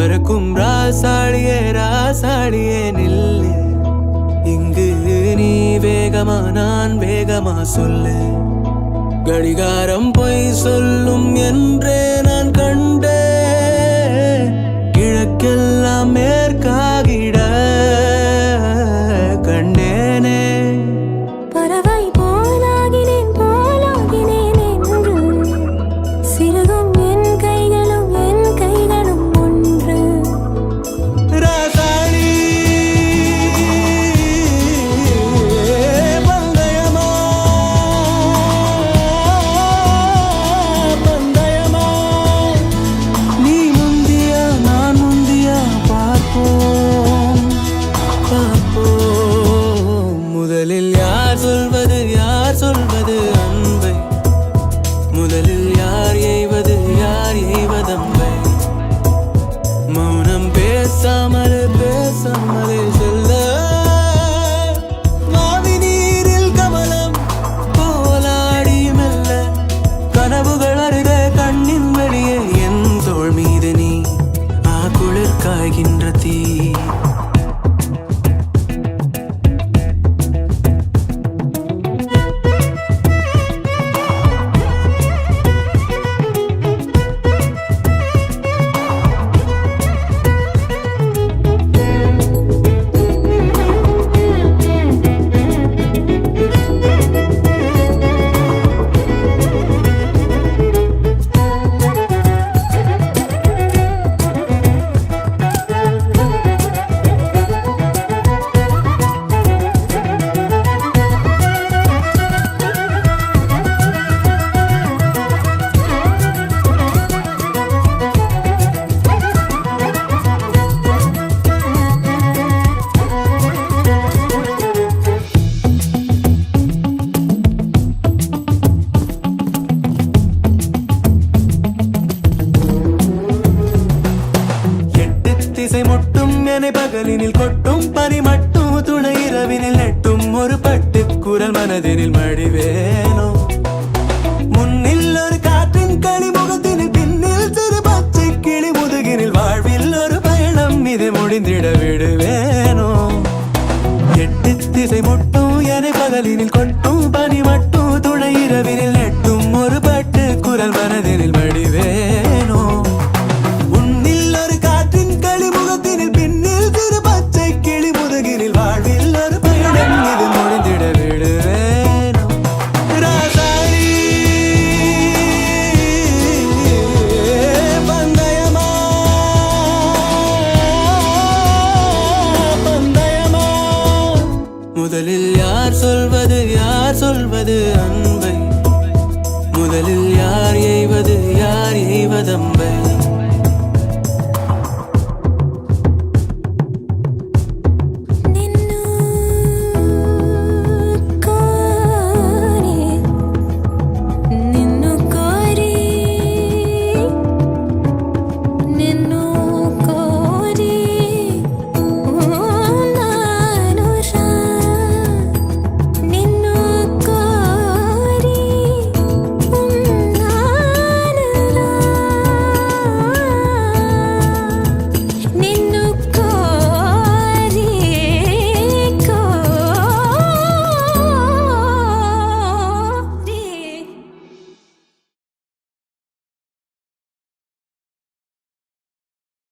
பறக்கும் ராசாளியே ராசாளியே நில்லு, இங்கு நீ வேகமா நான் வேகமா சொல்லு. கடிகாரம் பொய் சொல்லும் என்றே நான் கண்டே, கிழக்கெல்லாம் மேற்காகிட கண்டேனே. பறவை போலாகினேன் போலாகினேன் என்று, சிறுகும் என் கைகளும் ஒன்று. ராசாளி பந்தயமா பந்தயமா, நீ முந்தியா நான் முந்தியா பார்ப்போம் பார்ப்போம். முதலில் யார் சொல்வது அன்பை, முதலில் யார் எய்வதம்பை. மௌனம் பேசாமலே செல்ல, மாவி நீரில் கமலம் போலாடி மெல்ல. கனவுகள் அருக கண்ணின் வெளியே என் தோள் மீது நீ, குளிர் காய்கின்ற தீ. திசை முட்டும் என பகலினில் கொட்டும் பனி மட்டும் துணை இரவினில் நெட்டும் ஒரு பட்டு குரல் மனதினில் மடிவேனோ.